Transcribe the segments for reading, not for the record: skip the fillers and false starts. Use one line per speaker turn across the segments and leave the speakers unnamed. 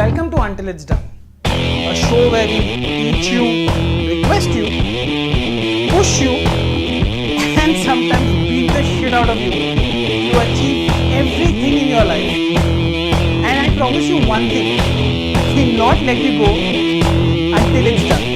Welcome to Until It's Done, a show where we teach you, request you, push you, and sometimes beat the shit out of you to achieve everything in your life. And I promise you one thing, we'll not let you go until it's done.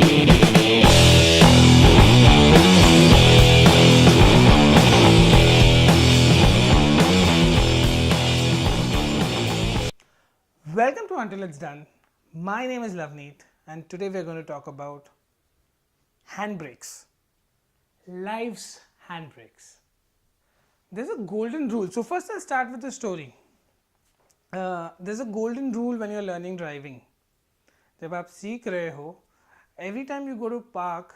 Welcome to Until It's Done. My name is Luvneet, and today we're going to talk about handbrakes. Life's handbrakes. There's a golden rule. So first I'll start with a story. There's a golden rule when you're learning driving. जब आप सीख रहे हो, every time you go to park,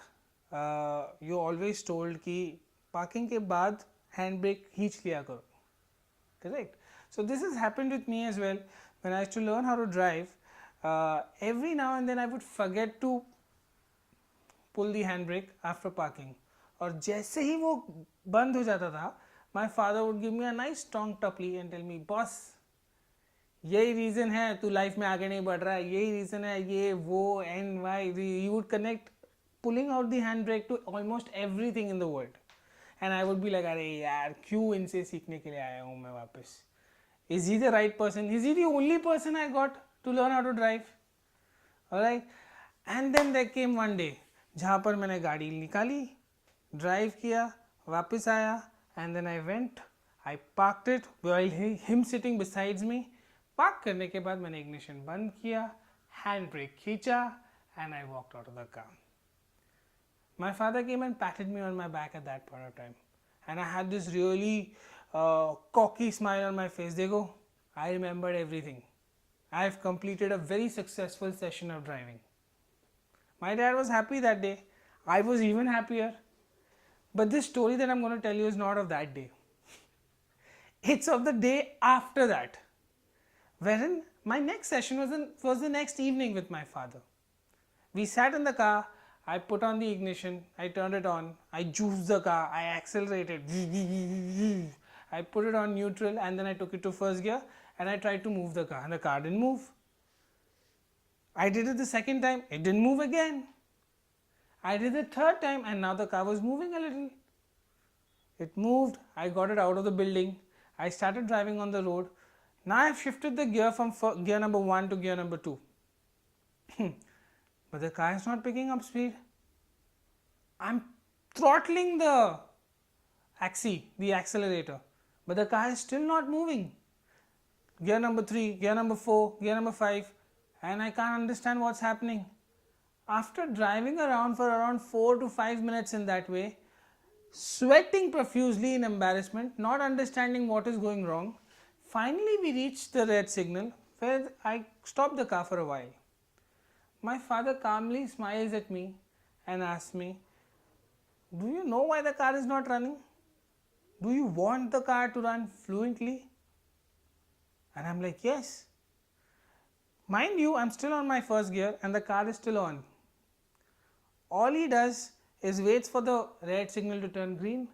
you're always told कि parking के बाद handbrake खींच लिया करो. Correct? So this has happened with me as well. When I used to learn how to drive, every now and then I would forget to pull the handbrake after parking. और जैसे ही वो बंद हो जाता था, my father would give me a nice strong tuppy and tell me, boss, यही reason है तू life में आगे नहीं बढ़ रहा है, यही reason है ये वो and why. He would connect pulling out the handbrake to almost everything in the world. And I would be like, अरे यार क्यों इनसे सीखने के लिए आया हूँ मैं वापस. Is he the right person? Is he the only person I got to learn how to drive? Alright. And then there came one day जहाँ पर मैंने गाड़ी निकाली, drive किया, वापस आया, and then I went, I parked it while him sitting besides me. Park करने के बाद मैंने ignition बंद किया, handbrake खींचा, and I walked out of the car. My father came and patted me on my back at that point of time, and I had this really cocky smile on my face. Dekho, I remembered everything. I have completed a very successful session of driving. My dad was happy that day. I was even happier. But this story that I'm going to tell you is not of that day. It's of the day after that, wherein my next session was the next evening with my father. We sat in the car. I put on the ignition. I turned it on. I juiced the car. I accelerated. I put it on neutral and then I took it to first gear and I tried to move the car and the car didn't move. I did it the second time, it didn't move again. I did it third time and now the car was moving a little. It moved, I got it out of the building, I started driving on the road. Now I have shifted the gear from gear number 1 to gear number 2. But the car is not picking up speed. I'm throttling the the accelerator. But the car is still not moving. Gear number 3, gear number 4, gear number 5, and I can't understand what's happening. After driving around for around 4 to 5 minutes in that way, sweating profusely in embarrassment, not understanding what is going wrong, finally we reached the red signal where I stopped the car for a while. My father calmly smiles at me and asks me, do you know why the car is not running? Do you want the car to run fluently? And I'm like, yes. Mind you, I'm still on my first gear and the car is still on. All he does is waits for the red signal to turn green,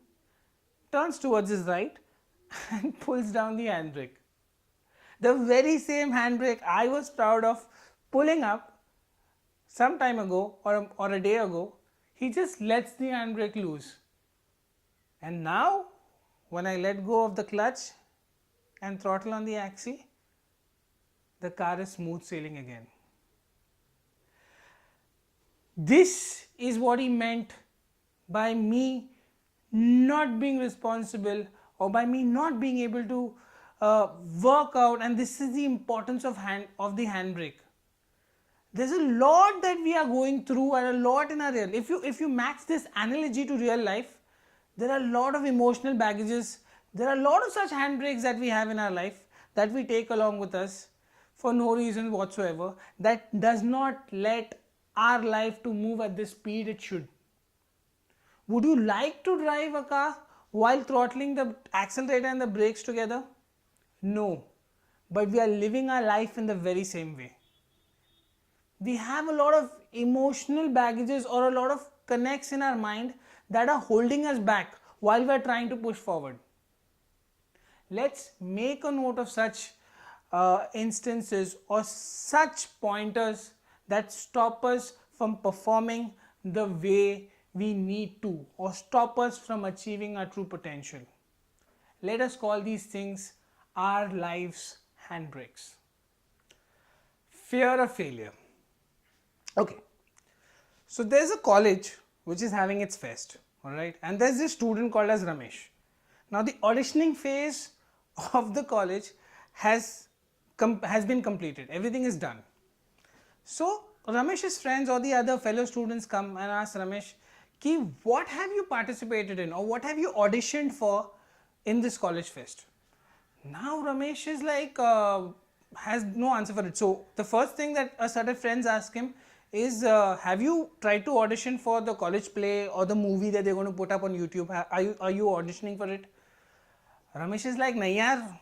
turns towards his right and pulls down the handbrake. The very same handbrake I was proud of pulling up some time ago or a day ago, he just lets the handbrake loose. And now, when I let go of the clutch and throttle on the axle, the car is smooth sailing again. This is what he meant by me not being responsible or by me not being able to work out, and this is the importance of the handbrake. There's a lot that we are going through and a lot in our real. If you match this analogy to real life, there are a lot of emotional baggages. There are a lot of such handbrakes that we have in our life that we take along with us for no reason whatsoever, that does not let our life to move at the speed it should. Would you like to drive a car while throttling the accelerator and the brakes together? No, but we are living our life in the very same way. We have a lot of emotional baggages or a lot of connects in our mind that are holding us back while we are trying to push forward. Let's make a note of such instances or such pointers that stop us from performing the way we need to or stop us from achieving our true potential. Let us call these things our life's handbrakes. Fear of failure. Okay, so there's a college which is having its fest, alright, and there's this student called as Ramesh. Now the auditioning phase of the college has been completed, everything is done. So Ramesh's friends or the other fellow students come and ask Ramesh, Ki, what have you participated in or what have you auditioned for in this college fest? Now Ramesh is like, has no answer for it. So the first thing that a set of friends ask him is, have you tried to audition for the college play or the movie that they're going to put up on YouTube? Are you auditioning for it? Ramesh is like, नहीं यार,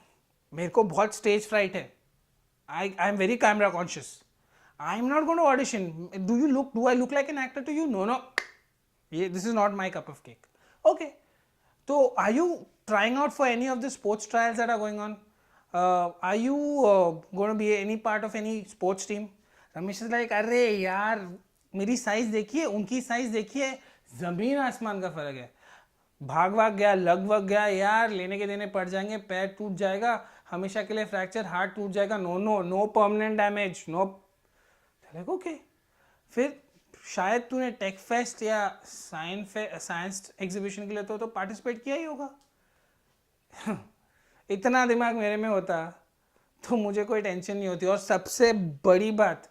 मेरे को बहुत stage fright है. I am very camera conscious. I am not going to audition. Do I look like an actor to you? No. This is not my cup of cake. Okay. So are you trying out for any of the sports trials that are going on? Are you going to be any part of any sports team? Ramesh is like, अरे यार, मेरी size देखिए, उनकी size देखिए, ज़मीन आसमान का फर्क है. भाग गया, लग गया यार, लेने के देने पड़ जाएंगे, पैर टूट जाएगा, हमेशा के लिए फ्रैक्चर, हार्ट टूट जाएगा, no permanent damage, no. Okay, फिर शायद तूने टेक फेस्ट या साइंस एग्जीबिशन के लिए तो पार्टिसिपेट किया ही होगा. इतना दिमाग मेरे में होता तो मुझे कोई टेंशन नहीं होती. और सबसे बड़ी बात,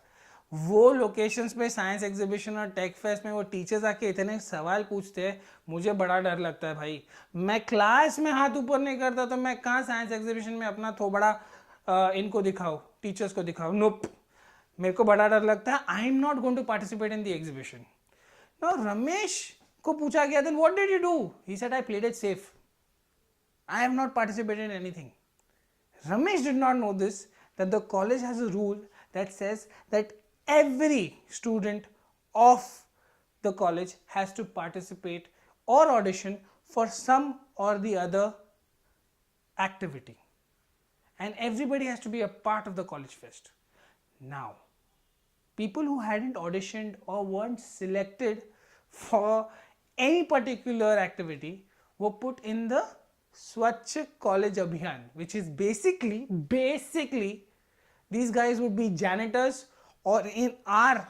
वो लोकेशंस पे साइंस एग्जीबिशन और टेक फेस्ट में वो टीचर्स आके इतने सवाल पूछते हैं, मुझे बड़ा डर लगता है भाई. मैं क्लास में हाथ ऊपर नहीं करता तो मैं कहाँ साइंस एग्जीबिशन में अपना थोबड़ा इनको दिखाऊं, टीचर्स को दिखाऊं. नोप, मेरे को बड़ा डर लगता है. I am not going to participate in the exhibition. Now Ramesh को पूछा गया, then what did you do? He said, I played it safe. I have not participated in anything. Ramesh did not know this, that the college has a rule that says that every student of the college has to participate or audition for some or the other activity. And everybody has to be a part of the college fest. Now, people who hadn't auditioned or weren't selected for any particular activity were put in the Swachh College Abhiyan, which is basically these guys would be janitors, or in our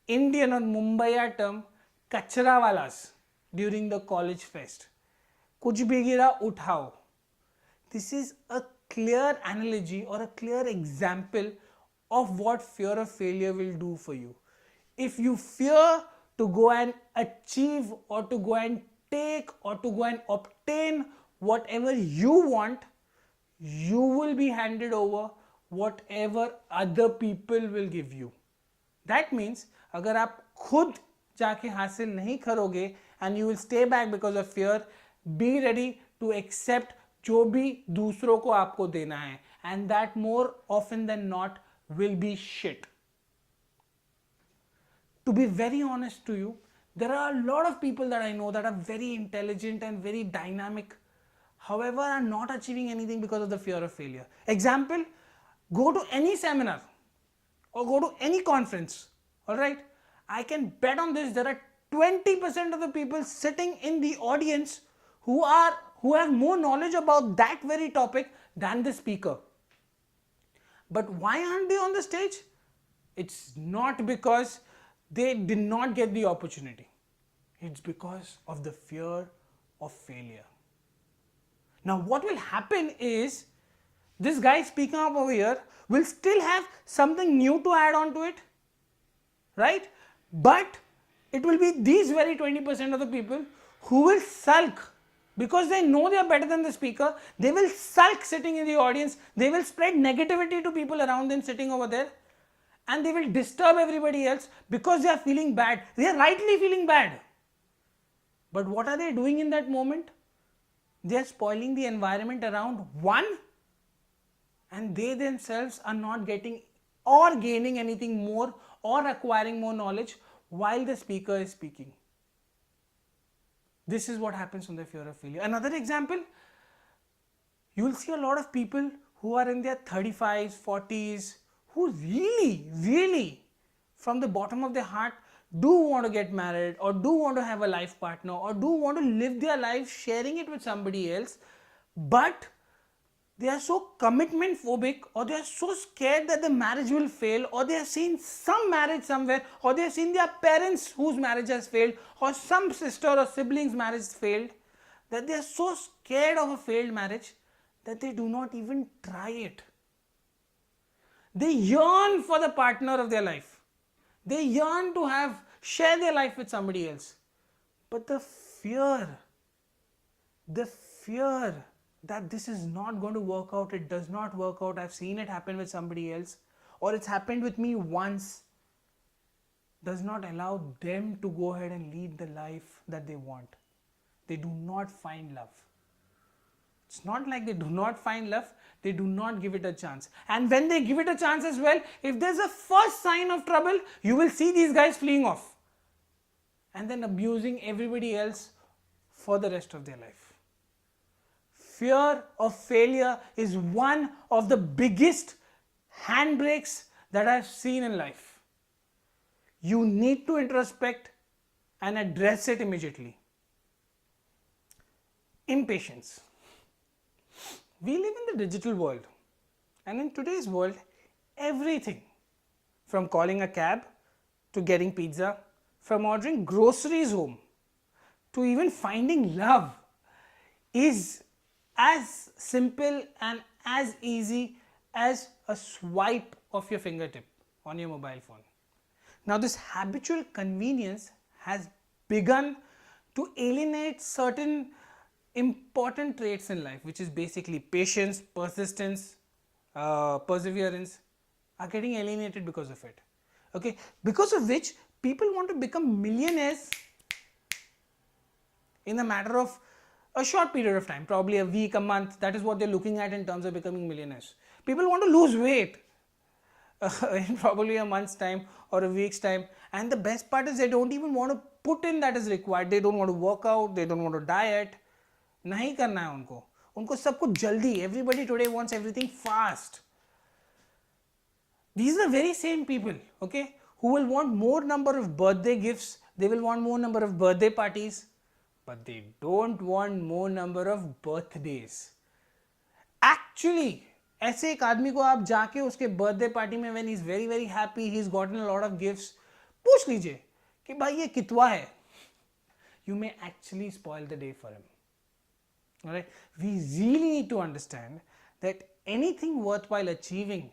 Indian or Mumbai term, kachrawalas during the college fest. Kuch bhi gira uthao. This is a clear analogy or a clear example of what fear of failure will do for you. If you fear to go and achieve or to go and take or to go and obtain whatever you want, you will be handed over whatever other people will give you. That means अगर आप खुद जाके हासिल नहीं करोगे and you will stay back because of fear, be ready to accept जो भी दूसरों को आपको देना है, and that more often than not will be shit. To be very honest to you, there are a lot of people that I know that are very intelligent and very dynamic, however are not achieving anything because of the fear of failure. Example, go to any seminar or go to any conference, alright? I can bet on this, there are 20% of the people sitting in the audience who have more knowledge about that very topic than the speaker. But why aren't they on the stage? It's not because they did not get the opportunity. It's because of the fear of failure. Now what will happen is, this guy speaking up over here will still have something new to add on to it, right? But it will be these very 20% of the people who will sulk because they know they are better than the speaker. They will sulk sitting in the audience. They will spread negativity to people around them sitting over there, and they will disturb everybody else because they are feeling bad. They are rightly feeling bad. But what are they doing in that moment? They are spoiling the environment around one, and they themselves are not getting or gaining anything more or acquiring more knowledge while the speaker is speaking. This is what happens from the fear of failure. Another example, you will see a lot of people who are in their 35s, 40s, who really, from the bottom of their heart, do want to get married or do want to have a life partner or do want to live their life sharing it with somebody else, but they are so commitment phobic, or they are so scared that the marriage will fail, or they have seen some marriage somewhere, or they have seen their parents whose marriage has failed, or some sister or siblings marriage failed, that they are so scared of a failed marriage that they do not even try it. They yearn for the partner of their life. They yearn to share their life with somebody else. But the fear that this is not going to work out, it does not work out, I've seen it happen with somebody else, or it's happened with me once, does not allow them to go ahead and lead the life that they want. They do not find love. It's not like they do not find love, they do not give it a chance. And when they give it a chance as well, if there's a first sign of trouble, you will see these guys fleeing off and then abusing everybody else for the rest of their life. Fear of failure is one of the biggest handbrakes that I've seen in life. You need to introspect and address it immediately. Impatience. We live in the digital world, and in today's world, everything from calling a cab to getting pizza, from ordering groceries home to even finding love is as simple and as easy as a swipe of your fingertip on your mobile phone. Now, this habitual convenience has begun to alienate certain important traits in life, which is basically patience, persistence, perseverance, are getting alienated because of it. Okay, because of which people want to become millionaires in a matter of a short period of time, probably a week, a month. That is what they're looking at in terms of becoming millionaires. People want to lose weight in probably a month's time or a week's time, and the best part is they don't even want to put in that is required. They don't want to work out, they don't want to diet. नहीं करना है उनको सब कुछ जल्दी. Everybody today wants everything fast. These are the very same people, okay, who will want more number of birthday gifts, they will want more number of birthday parties, but they don't want more number of birthdays. Actually, ऐसे एक आदमी को आप जाके उसके birthday party में when he's very very happy, he's gotten a lot of gifts, पूछ लीजिए कि भाई ये कितवा है. You may actually spoil the day for him. Alright, we really need to understand that anything worthwhile achieving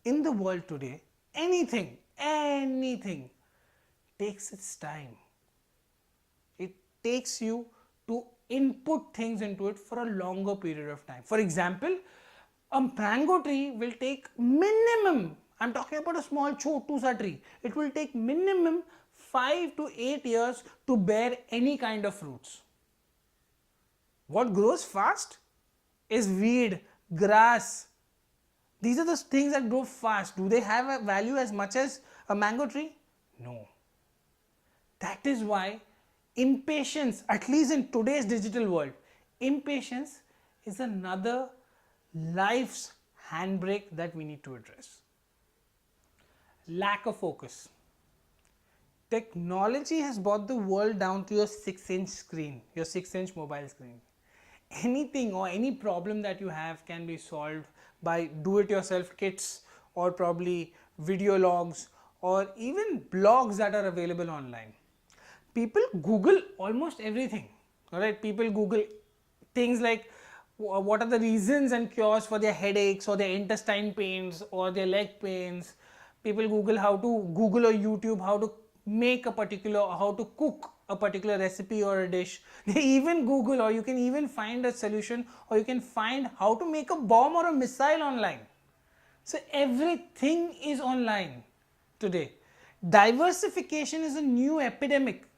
in the world today, anything takes its time. It takes you to input things into it for a longer period of time. For example, a mango tree will take minimum, I'm talking about a small chotu sa tree, it will take minimum 5 to 8 years to bear any kind of fruits. What grows fast is weed, grass. These are the things that grow fast. Do they have a value as much as a mango tree? No. That is why impatience, at least in today's digital world, impatience is another life's handbrake that we need to address. Lack of focus. Technology has brought the world down to your 6-inch screen, your 6-inch mobile screen. Anything or any problem that you have can be solved by do-it-yourself kits or probably video logs or even blogs that are available online. People Google almost everything. Alright, people Google things like what are the reasons and cures for their headaches or their intestine pains or their leg pains. People Google how to Google or YouTube how to make a particular, how to cook a particular recipe or a dish. They even Google, or you can even find a solution, or you can find how to make a bomb or a missile online. So everything is online today. Diversification is a new epidemic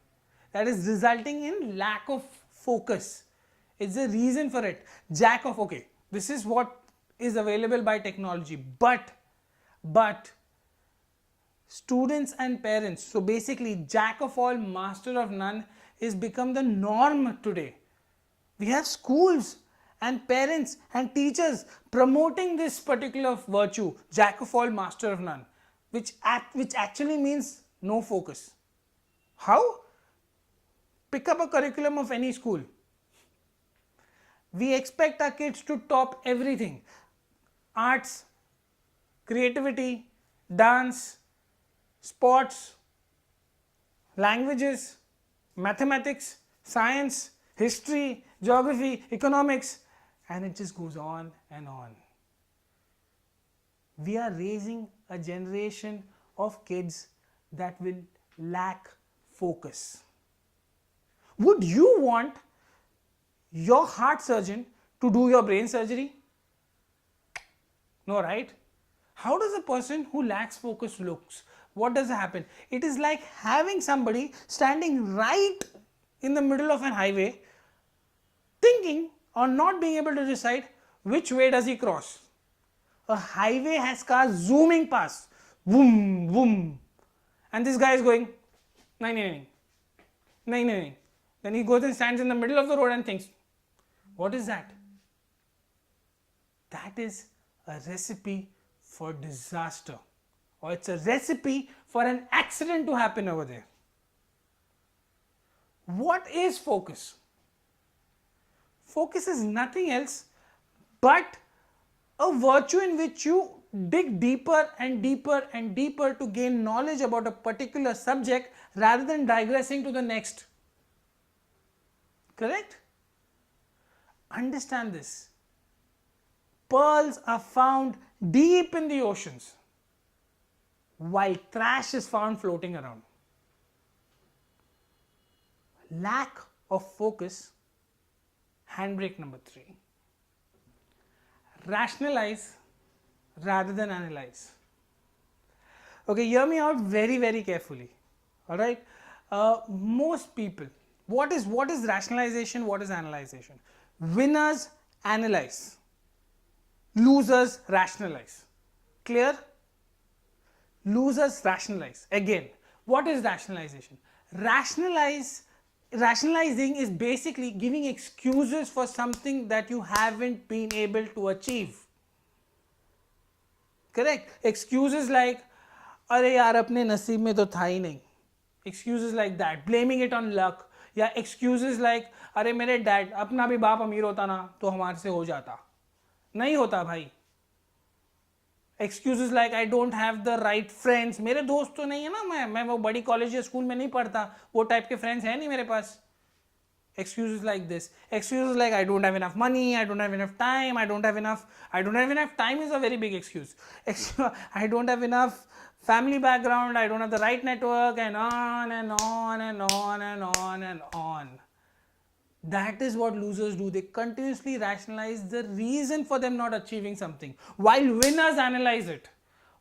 that is resulting in lack of focus. It's a reason for it. Jack of, okay, this is what is available by technology, but students and parents, so basically jack of all, master of none is become the norm today. We have schools and parents and teachers promoting this particular virtue, jack of all, master of none, which actually means no focus. How? Pick up a curriculum of any school. We expect our kids to top everything: arts, creativity, dance, sports, languages, mathematics, science, history, geography, economics, and it just goes on and on. We are raising a generation of kids that will lack focus. Would you want your heart surgeon to do your brain surgery? No, right? How does a person who lacks focus looks? What does happen? It is like having somebody standing right in the middle of an highway, thinking or not being able to decide which way does he cross. A highway has cars zooming past, boom, boom, and this guy is going, nahin, nahin, nahin, nahin. Then he goes and stands in the middle of the road and thinks, what is that? That is a recipe for disaster, or it's a recipe for an accident to happen over there. What is focus? Focus is nothing else but a virtue in which you dig deeper and deeper and deeper to gain knowledge about a particular subject rather than digressing to the next. Correct? Understand this. Pearls are found deep in the oceans, while trash is found floating around. Lack of focus. Handbrake number 3. Rationalize rather than analyze. Okay, hear me out very, very carefully. All right. Most people, what is rationalization? What is analyzation? Winners analyze, losers rationalize. Clear? Losers rationalize. Again, what is rationalization? Rationalizing is basically giving excuses for something that you haven't been able to achieve. Correct? Excuses like, अरे यार अपने नसीब में तो था ही नहीं. Excuses like that. Blaming it on luck. या excuses like, अरे मेरे डैड, अपना भी बाप अमीर होता ना तो हमारे से हो जाता. नहीं होता भाई. Excuses like, I don't have the right friends. मेरे दोस्त तो नहीं है ना, मैं वो बड़ी कॉलेज या स्कूल में नहीं पढ़ता, वो टाइप के फ्रेंड्स हैं नहीं मेरे पास. Excuses like this. Excuses like, I don't have enough money, I don't have enough time, I don't have enough time is a very big excuse. I don't have enough family background, I don't have the right network, and on and on and on and on and on. That is what losers do. They continuously rationalize the reason for them not achieving something, while winners analyze it.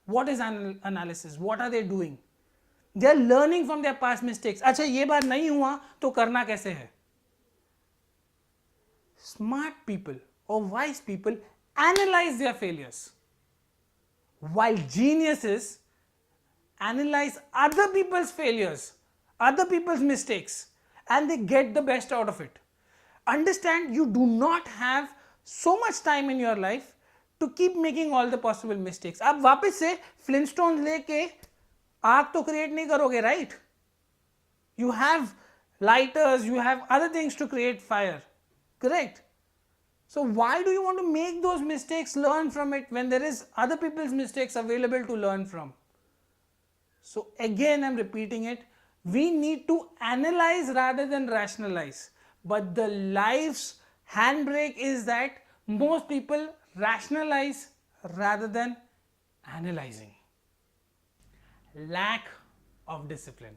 What is analysis? What are they doing? They are learning from their past mistakes. अच्छा ये बार नहीं हुआ तो करना कैसे है? Smart people or wise people analyze their failures, while geniuses analyze other people's failures, other people's mistakes, and they get the best out of it. Understand, you do not have so much time in your life to keep making all the possible mistakes. आप वापस से Flintstones लेके आग तो create नहीं करोगे, right? You have lighters, you have other things to create fire. Correct? So why do you want to make those mistakes, learn from it, when there is other people's mistakes available to learn from? So again, I'm repeating it. We need to analyze rather than rationalize. But the life's handbrake is that most people rationalize rather than analyzing. Lack of discipline.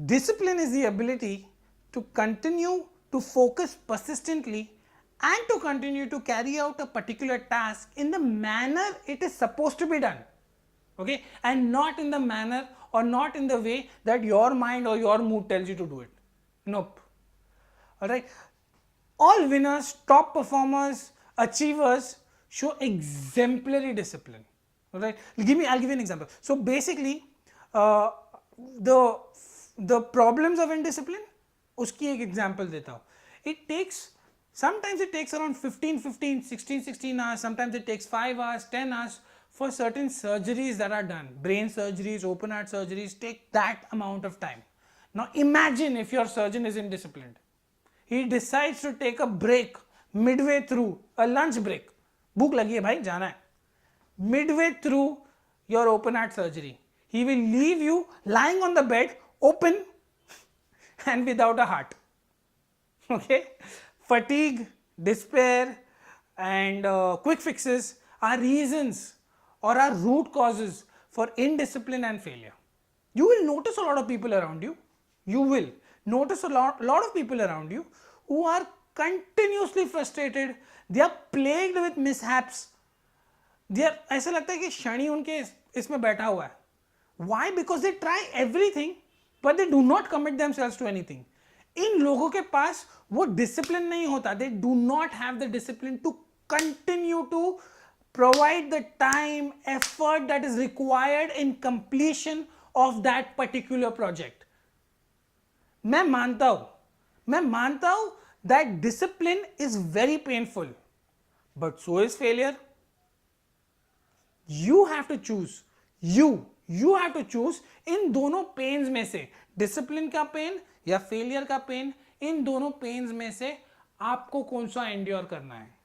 Discipline is the ability to continue to focus persistently and to continue to carry out a particular task in the manner it is supposed to be done. Okay? And not in the manner or not in the way that your mind or your mood tells you to do it. Nope. Alright? All winners, top performers, achievers show exemplary discipline. Alright? I'll give you an example. So basically, the problems of indiscipline, उसकी एक example देता हूँ. It takes Sometimes it takes around 15, 16 hours. Sometimes it takes 5 hours, 10 hours for certain surgeries that are done. Brain surgeries, open heart surgeries take that amount of time. Now imagine if your surgeon is indisciplined. He decides to take a break midway through, a lunch break. भूख लगी है भाई, जाना है. Midway through your open heart surgery, he will leave you lying on the bed, open and without a heart. Okay? Fatigue, despair and quick fixes are reasons or are root causes for indiscipline and failure. You will notice a lot of people around you. You will notice a lot of people around you who are continuously frustrated. They are plagued with mishaps. They are, ऐसा लगता है कि शनि उनके इसमें बैठा हुआ है. Why? Because they try everything but they do not commit themselves to anything. इन लोगों के पास वो डिसिप्लिन नहीं होता. They do not have the discipline to continue to provide the time, effort that is required in completion of that particular project. मैं मानता हूं that discipline is very painful, but so is failure. You have to choose. You have to choose इन दोनों pens में से, discipline का pen या failure का pen, इन दोनों पेन्स में से आपको कौन सा एंड्योर करना है.